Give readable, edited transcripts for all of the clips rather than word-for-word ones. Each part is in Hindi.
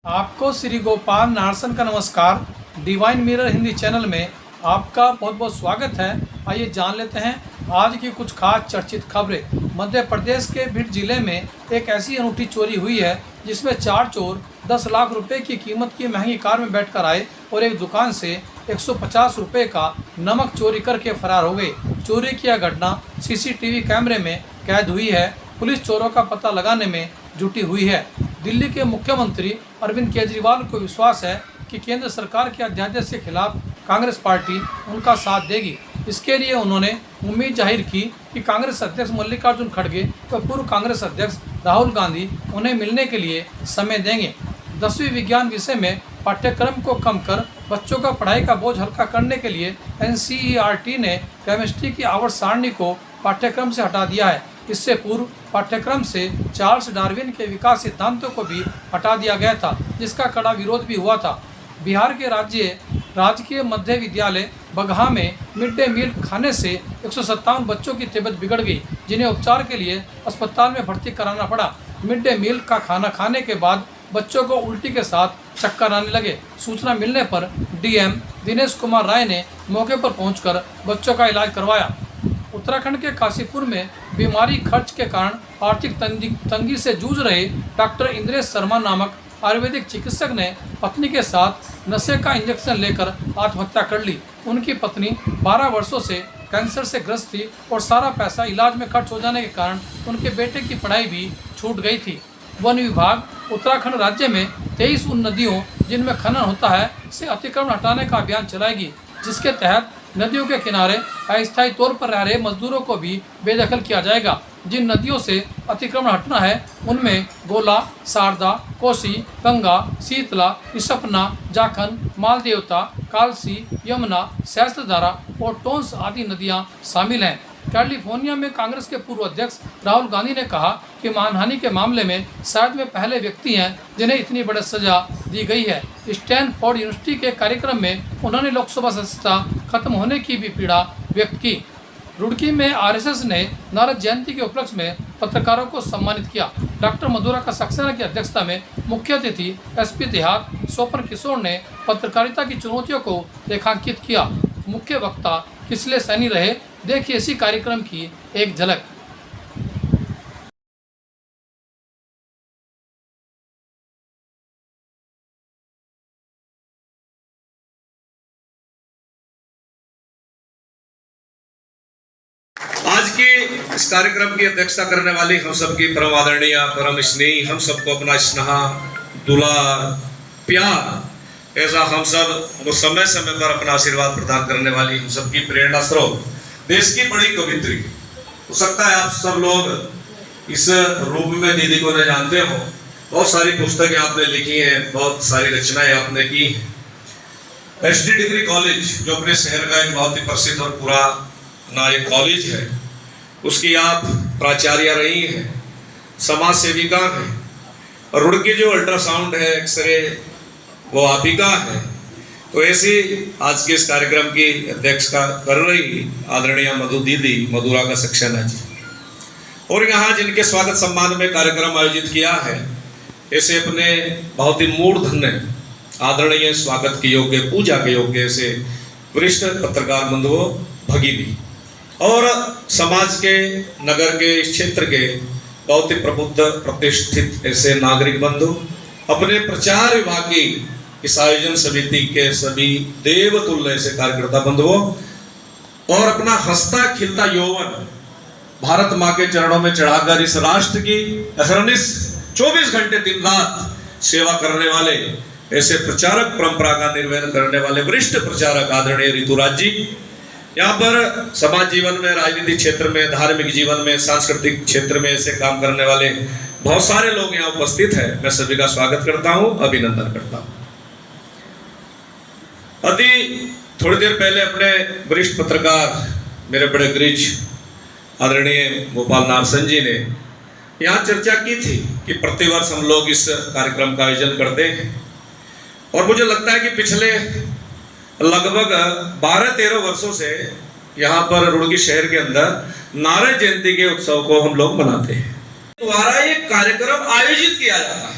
आपको श्री गोपाल नारसन का नमस्कार। डिवाइन मिरर हिंदी चैनल में आपका बहुत बहुत स्वागत है। आइए जान लेते हैं आज की कुछ खास चर्चित खबरें। मध्य प्रदेश के भिंड जिले में एक ऐसी अनूठी चोरी हुई है जिसमें 4 चोर 10 लाख रुपए की कीमत की महंगी कार में बैठकर आए और एक दुकान से 150 रुपए का नमक चोरी करके फरार हो गए। चोरी की यह घटना सीसीटीवी कैमरे में कैद हुई है। पुलिस चोरों का पता लगाने में जुटी हुई है। दिल्ली के मुख्यमंत्री अरविंद केजरीवाल को विश्वास है कि केंद्र सरकार के अध्यादेश के खिलाफ कांग्रेस पार्टी उनका साथ देगी। इसके लिए उन्होंने उम्मीद जाहिर की कि कांग्रेस अध्यक्ष मल्लिकार्जुन खड़गे व पूर्व कांग्रेस अध्यक्ष राहुल गांधी उन्हें मिलने के लिए समय देंगे। 10वीं विज्ञान विषय में पाठ्यक्रम को कम कर बच्चों का पढ़ाई का बोझ हल्का करने के लिए NCERT ने केमिस्ट्री की आवर्त सारणी को पाठ्यक्रम से हटा दिया है। इससे पूर्व पाठ्यक्रम से चार्ल्स डार्विन के विकास सिद्धांतों को भी हटा दिया गया था, जिसका कड़ा विरोध भी हुआ था। बिहार के राजकीय मध्य विद्यालय बगहा में मिड डे मील खाने से 157 बच्चों की तबीयत बिगड़ गई, जिन्हें उपचार के लिए अस्पताल में भर्ती कराना पड़ा। मिड डे मील का खाना खाने के बाद बच्चों को उल्टी के साथ चक्कर आने लगे। सूचना मिलने पर DM दिनेश कुमार राय ने मौके पर पहुंचकर बच्चों का इलाज करवाया। उत्तराखंड के काशीपुर में बीमारी खर्च के कारण आर्थिक तंगी से जूझ रहे डॉक्टर इंद्रेश शर्मा नामक आयुर्वेदिक चिकित्सक ने पत्नी के साथ नशे का इंजेक्शन लेकर आत्महत्या कर ली। उनकी पत्नी 12 वर्षों से कैंसर से ग्रस्त थी और सारा पैसा इलाज में खर्च हो जाने के कारण उनके बेटे की पढ़ाई भी छूट गई थी। वन विभाग उत्तराखंड राज्य में 23 उन नदियों जिनमें खनन होता है से अतिक्रमण हटाने का अभियान चलाएगी, जिसके तहत नदियों के किनारे अस्थायी तौर पर रह रहे मजदूरों को भी बेदखल किया जाएगा। जिन नदियों से अतिक्रमण हटना है उनमें गोला, शारदा, कोसी, गंगा, शीतला, रिसपना, जाखन, मालदेवता, कालसी, यमुना, सहस्त्रधारा और टोंस आदि नदियां शामिल हैं। कैलिफोर्निया में कांग्रेस के पूर्व अध्यक्ष राहुल गांधी ने कहा कि मानहानि के मामले में शायद वे पहले व्यक्ति हैं जिन्हें इतनी बड़ी सजा दी गई है। स्टैनफोर्ड यूनिवर्सिटी के कार्यक्रम में उन्होंने लोकसभा सदस्यता खत्म होने की भी पीड़ा व्यक्त की। रुड़की में RSS ने नारद जयंती के उपलक्ष्य में पत्रकारों को सम्मानित किया। डॉक्टर मधुरा का सक्सेना की अध्यक्षता में मुख्य अतिथि SP देहात स्वपन किशोर ने पत्रकारिता की चुनौतियों को रेखांकित किया। मुख्य वक्ता किसले सैनी रहे। देखिए इसी कार्यक्रम की एक झलक। आज की इस कार्यक्रम की अध्यक्षता करने वाली हम सबकी परम आदरणीय, परम स्नेही, हम सबको अपना स्नेहा, दुलार, प्यार ऐसा हम सब वो समय समय पर अपना आशीर्वाद प्रदान करने वाली हम सबकी प्रेरणा स्रोत, देश की बड़ी कवित्री। हो सकता है आप सब लोग इस रूप में दीदी को न जानते हो। बहुत सारी पुस्तकें आपने लिखी हैं, बहुत सारी रचनाएं आपने की हैं। SD डिग्री कॉलेज जो अपने शहर का एक बहुत ही प्रसिद्ध और पुराना एक कॉलेज है, उसकी आप प्राचार्य रही हैं, समाज सेविका हैं। और रुड़की जो अल्ट्रासाउंड है, एक्सरे, वो आप ही का है। तो ऐसी आज के इस कार्यक्रम की अध्यक्षता कर रही आदरणीय मधु दीदी, मधुरा का सक्सेना जी, और यहाँ जिनके स्वागत सम्मान में कार्यक्रम आयोजित किया है, ऐसे अपने बहुत ही मूर्धन्य आदरणीय स्वागत के योग्य, पूजा के योग्य ऐसे वरिष्ठ पत्रकार बंधुओं, भगिनी और समाज के, नगर के, इस क्षेत्र के बहुत ही प्रबुद्ध प्रतिष्ठित ऐसे नागरिक बंधु, अपने प्रचार विभाग की इस आयोजन समिति के सभी देवतुल्य ऐसे कार्यकर्ता बंधुओं और अपना हंसता खिलता यौवन भारत माँ के चरणों में चढ़ाकर इस राष्ट्र की अहरनिश 24 घंटे दिन रात सेवा करने वाले ऐसे प्रचारक, परंपरा का निर्वहन करने वाले वरिष्ठ प्रचारक आदरणीय ऋतुराज जी, यहाँ पर समाज जीवन में, राजनीतिक क्षेत्र में, धार्मिक जीवन में, सांस्कृतिक क्षेत्र में ऐसे काम करने वाले बहुत सारे लोग यहाँ उपस्थित हैं। मैं सभी का स्वागत करता हूँ, अभिनंदन करता हूँ। अभी थोड़ी देर पहले अपने वरिष्ठ पत्रकार, मेरे बड़े ग्रीज आदरणीय गोपाल नारसन जी ने यहाँ चर्चा की थी कि प्रतिवर्ष हम लोग इस कार्यक्रम का आयोजन करते हैं, और मुझे लगता है कि पिछले लगभग 12-13 वर्षों से यहाँ पर रुड़की शहर के अंदर नारद जयंती के उत्सव को हम लोग मनाते हैं। द्वारा ये कार्यक्रम आयोजित किया जाता है।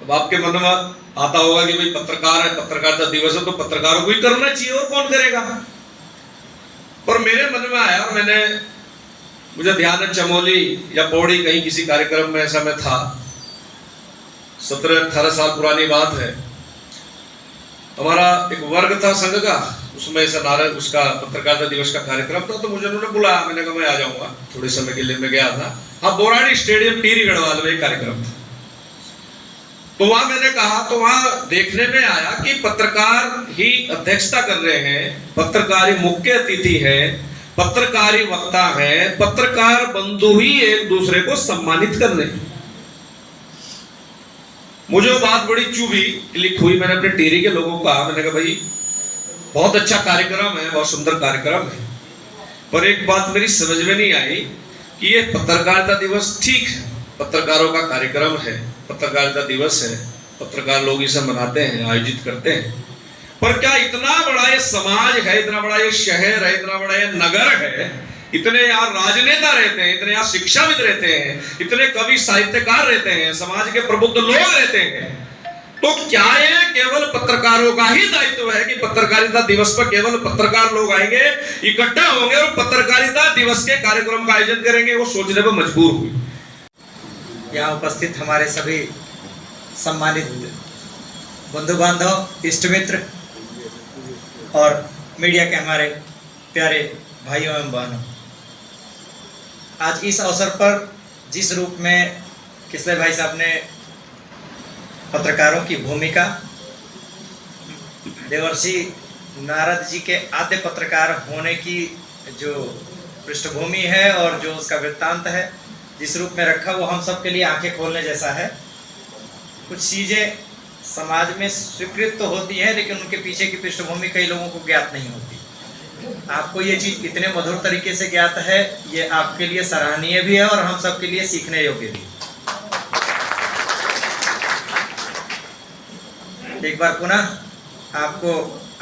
अब आपके मन में आता होगा कि भाई पत्रकार है, पत्रकारिता दिवस है तो पत्रकारों को ही करना चाहिए, और कौन करेगा। पर मेरे मन में आया, मुझे ध्यान है चमोली या पौड़ी कहीं किसी कार्यक्रम में ऐसा मैं था, 17-18 साल पुरानी बात है। हमारा एक वर्ग था संघ का, उसमें ऐसा नारायण उसका पत्रकारिता दिवस का कार्यक्रम था, तो मुझे उन्होंने बुलाया। मैंने कहा मैं आ जाऊंगा, थोड़े समय के लिए मैं गया था। हाँ, बोराड़ी स्टेडियम टीरी गढ़वाल में एक कार्यक्रम था, तो वहां मैंने कहा, तो वहां देखने में आया कि पत्रकार ही अध्यक्षता कर रहे हैं, पत्रकार ही मुख्य अतिथि है, पत्रकारी वक्ता है, पत्रकार बंधु ही एक दूसरे को सम्मानित कर रहे हैं। मुझे वो बात बड़ी चुभी, क्लिक हुई। मैंने अपने टीरी के लोगों को कहा, मैंने कहा भाई बहुत अच्छा कार्यक्रम है, बहुत सुंदर कार्यक्रम है, पर एक बात मेरी समझ में नहीं आई कि ये पत्रकारिता दिवस ठीक है, पत्रकारों का कार्यक्रम है, पत्रकारिता दिवस है, पत्रकार लोग इसे मनाते हैं, आयोजित करते हैं, पर क्या इतना बड़ा ये समाज है, इतना बड़ा ये शहर है, इतना बड़ा ये नगर है, इतने यहाँ राजनेता रहते हैं, इतने यहाँ शिक्षाविद रहते हैं, इतने कवि साहित्यकार रहते हैं, समाज के प्रबुद्ध लोग रहते हैं, तो क्या ये केवल पत्रकारों का ही दायित्व है कि पत्रकारिता दिवस पर केवल पत्रकार लोग आएंगे, इकट्ठा होंगे और पत्रकारिता दिवस के कार्यक्रम का आयोजन करेंगे? वो सोचने पर मजबूर हुई। यहाँ उपस्थित हमारे सभी सम्मानित बंधु बांधव, इष्ट मित्र और मीडिया के हमारे प्यारे भाइयों एवं बहनों, आज इस अवसर पर जिस रूप में किसले भाई साहब ने पत्रकारों की भूमिका, देवर्षि नारद जी के आद्य पत्रकार होने की जो पृष्ठभूमि है और जो उसका वृत्तांत है, जिस रूप में रखा, वो हम सब के लिए आंखें खोलने जैसा है। कुछ चीज़ें समाज में स्वीकृत तो होती हैं, लेकिन उनके पीछे की पृष्ठभूमि कई लोगों को ज्ञात नहीं होती। आपको ये चीज़ इतने मधुर तरीके से ज्ञात है, ये आपके लिए सराहनीय भी है और हम सब के लिए सीखने योग्य भी। एक बार पुनः आपको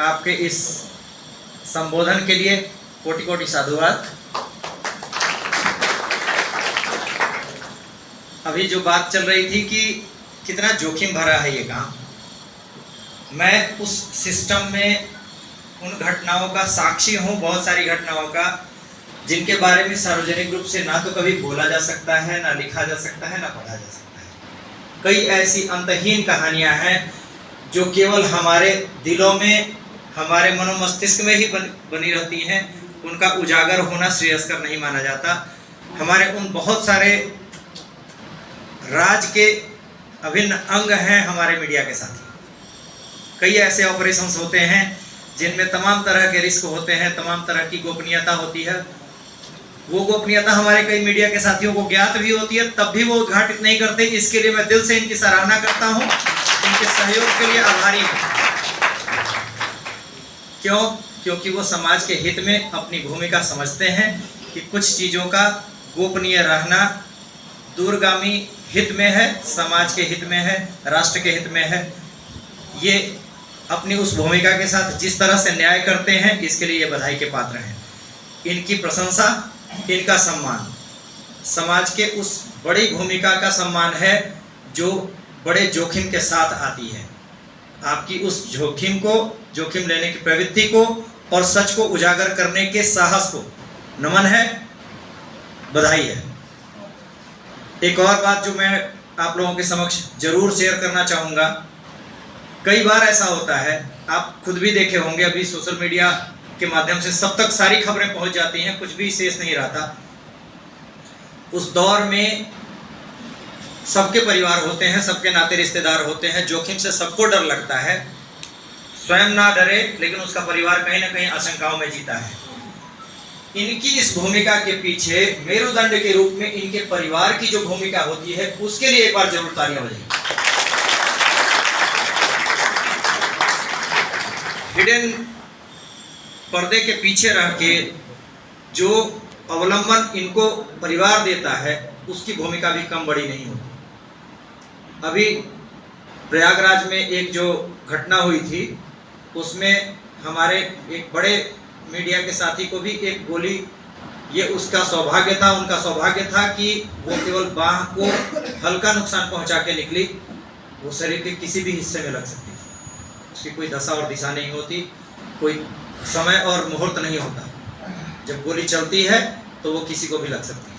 आपके इस संबोधन के लिए कोटि कोटि साधुवाद। अभी जो बात चल रही थी कि कितना जोखिम भरा है ये काम, मैं उस सिस्टम में उन घटनाओं का साक्षी हूँ, बहुत सारी घटनाओं का, जिनके बारे में सार्वजनिक रूप से ना तो कभी बोला जा सकता है, ना लिखा जा सकता है, ना पढ़ा जा सकता है। कई ऐसी अंतहीन कहानियाँ हैं जो केवल हमारे दिलों में, हमारे मनोमस्तिष्क में ही बनी रहती हैं, उनका उजागर होना श्रेयस्कर नहीं माना जाता। हमारे उन बहुत सारे राज के अभिन्न अंग हैं हमारे मीडिया के साथी। कई ऐसे ऑपरेशंस होते हैं जिनमें तमाम तरह के रिस्क होते हैं, तमाम तरह की गोपनीयता होती है। वो गोपनीयता हमारे कई मीडिया के साथियों को ज्ञात भी होती है, तब भी वो उद्घाटित नहीं करते। इसके लिए मैं दिल से इनकी सराहना करता हूँ, इनके सहयोग के लिए आभारी हूँ। क्यों? क्योंकि वो समाज के हित में अपनी भूमिका समझते हैं कि कुछ चीज़ों का गोपनीय रहना दूरगामी हित में है, समाज के हित में है, राष्ट्र के हित में है। ये अपनी उस भूमिका के साथ जिस तरह से न्याय करते हैं, इसके लिए ये बधाई के पात्र हैं। इनकी प्रशंसा, इनका सम्मान समाज के उस बड़ी भूमिका का सम्मान है जो बड़े जोखिम के साथ आती है। आपकी उस जोखिम लेने की प्रवृत्ति को और सच को उजागर करने के साहस को नमन है, बधाई है। एक और बात जो मैं आप लोगों के समक्ष जरूर शेयर करना चाहूँगा, कई बार ऐसा होता है, आप खुद भी देखे होंगे, अभी सोशल मीडिया के माध्यम से सब तक सारी खबरें पहुंच जाती हैं, कुछ भी शेष नहीं रहता। उस दौर में सबके परिवार होते हैं, सबके नाते रिश्तेदार होते हैं, जोखिम से सबको डर लगता है। स्वयं ना डरे लेकिन उसका परिवार कहीं ना कहीं आशंकाओं में जीता है। इनकी इस भूमिका के पीछे मेरुदंड के रूप में इनके परिवार की जो भूमिका होती है, उसके लिए एक बार जरूर तालियां बजाइए। हिडन पर्दे के पीछे रह के जो अवलंबन इनको परिवार देता है, उसकी भूमिका भी कम बड़ी नहीं होती। अभी प्रयागराज में एक जो घटना हुई थी, उसमें हमारे एक बड़े मीडिया के साथी को भी एक गोली, ये उसका सौभाग्य था, उनका सौभाग्य था कि वो केवल बाह को हल्का नुकसान पहुंचा के निकली, वो शरीर के किसी भी हिस्से में लग सकती है। उसकी कोई दशा और दिशा नहीं होती, कोई समय और मुहूर्त नहीं होता। जब गोली चलती है तो वो किसी को भी लग सकती है।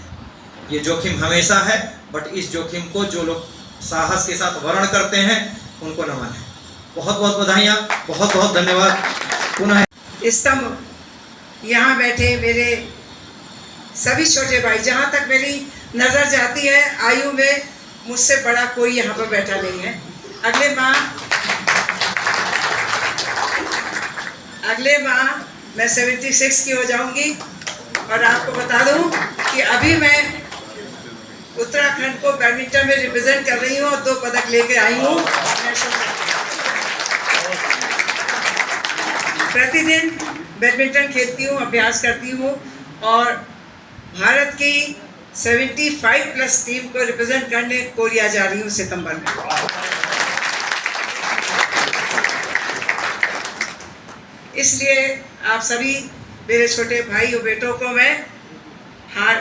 ये जोखिम हमेशा है, बट इस जोखिम को जो लोग साहस के साथ वर्ण करते हैं उनको नमन है। बहुत बहुत बधाइयाँ, बहुत बहुत धन्यवाद पुनः। स्तंभ यहाँ बैठे मेरे सभी छोटे भाई, जहाँ तक मेरी नज़र जाती है आयु में मुझसे बड़ा कोई यहाँ पर बैठा नहीं है। अगले माह मैं 76 की हो जाऊंगी और आपको बता दूं कि अभी मैं उत्तराखंड को बैडमिंटन में रिप्रेजेंट कर रही हूँ और 2 पदक लेके आई हूँ। प्रतिदिन बैडमिंटन खेलती हूँ, अभ्यास करती हूँ और भारत की 75+ टीम को रिप्रेजेंट करने कोरिया जा रही हूँ सितंबर में। इसलिए आप सभी मेरे छोटे भाई और बेटों को मैं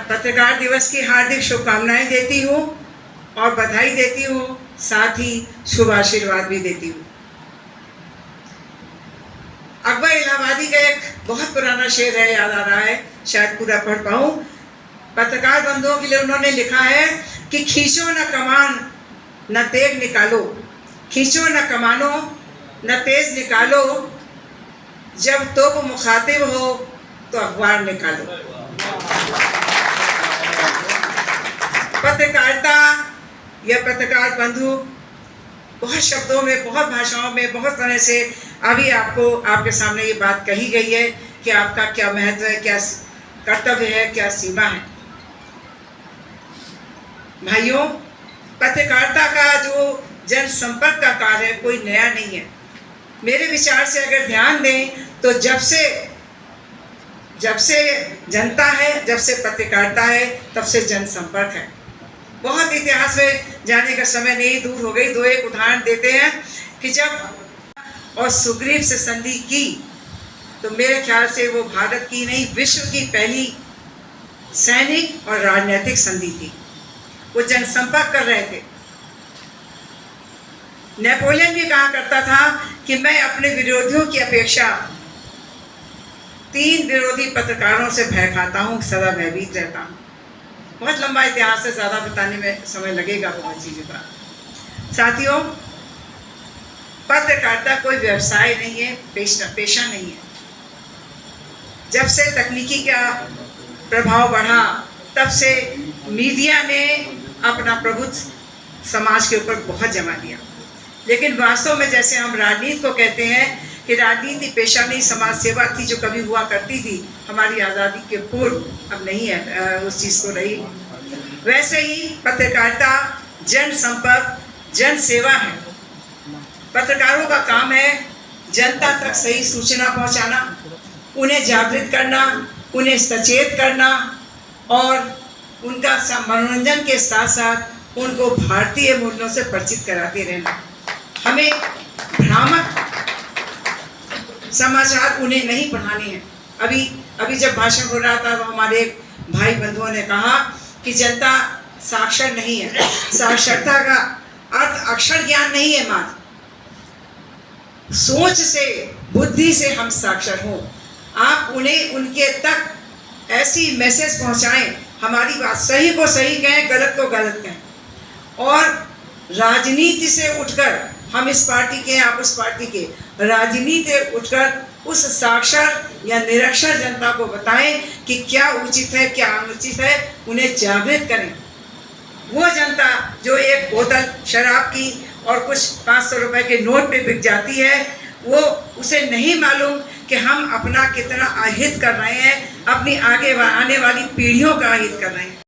पत्रकार दिवस की हार्दिक शुभकामनाएं देती हूँ और बधाई देती हूँ, साथ ही शुभ आशीर्वाद भी देती हूँ। अकबर इलाहाबादी का एक बहुत पुराना शेर है, याद आ रहा है, शायद पूरा पढ़ पाऊँ। पत्रकार बंधुओं के लिए उन्होंने लिखा है कि खींचो न कमान न तेग निकालो, खींचो न कमानो न तेज निकालो, जब तोप मुखातिब हो तो अखबार निकालो। पत्रकारिता या पत्रकार बंधु बहुत शब्दों में, बहुत भाषाओं में, बहुत तरह से अभी आपको आपके सामने ये बात कही गई है कि आपका क्या महत्व है, क्या कर्तव्य है, क्या सीमा है। भाइयों, पत्रकारिता का जो जनसंपर्क का कार्य है कोई नया नहीं है। मेरे विचार से अगर ध्यान दें तो जब से जनता है, जब से पत्रकारिता है, तब से जनसंपर्क है। बहुत इतिहास में जाने का समय नहीं, दूर हो गई। 2-1 उदाहरण देते हैं कि जब और सुग्रीव से संधि की तो मेरे ख्याल से वो भारत की नहीं, विश्व की पहली सैनिक और राजनीतिक संधि थी। वो जनसंपर्क कर रहे थे। नेपोलियन भी कहा करता था कि मैं अपने विरोधियों की अपेक्षा 3 विरोधी पत्रकारों से भय खाता हूँ, सदा भयभीत रहता हूँ। बहुत लंबा इतिहास है, ज़्यादा बताने में समय लगेगा बहुत चीज़ों का। साथियों, पत्रकारिता कोई व्यवसाय नहीं है, पेशा नहीं है। जब से तकनीकी का प्रभाव बढ़ा तब से मीडिया ने अपना प्रभुत्व समाज के ऊपर बहुत जमा दिया। लेकिन वास्तव में जैसे हम राजनीति को कहते हैं कि राजनीति पेशा नहीं, समाज सेवा थी जो कभी हुआ करती थी हमारी आज़ादी के पूर्व, अब नहीं है उस चीज़ को रही। वैसे ही पत्रकारिता जन संपर्क, जन सेवा है। पत्रकारों का काम है जनता तक सही सूचना पहुंचाना, उन्हें जागृत करना, उन्हें सचेत करना और उनका मनोरंजन के साथ साथ उनको भारतीय मूल्यों से परिचित कराते रहना। हमें भ्रामक समाचार उन्हें नहीं पढ़ाने हैं। अभी जब भाषण हो रहा था तो हमारे भाई बंधुओं ने कहा कि जनता साक्षर नहीं है। साक्षरता का अर्थ अक्षर ज्ञान नहीं है, मात्र सोच से, बुद्धि से हम साक्षर हों। आप उन्हें उनके तक ऐसी मैसेज पहुंचाएं, हमारी बात सही को सही कहें, गलत को गलत कहें। और राजनीति से उठकर, हम इस पार्टी के, आप उस पार्टी के, राजनीति उठकर उस साक्षर या निरक्षर जनता को बताएं कि क्या उचित है, क्या अनुचित है, उन्हें जागृत करें। वो जनता जो एक बोतल शराब की और कुछ 500 रुपए के नोट पे बिक जाती है, वो उसे नहीं मालूम कि हम अपना कितना अहित कर रहे हैं, अपनी आगे आने वाली पीढ़ियों का अहित कर रहे हैं।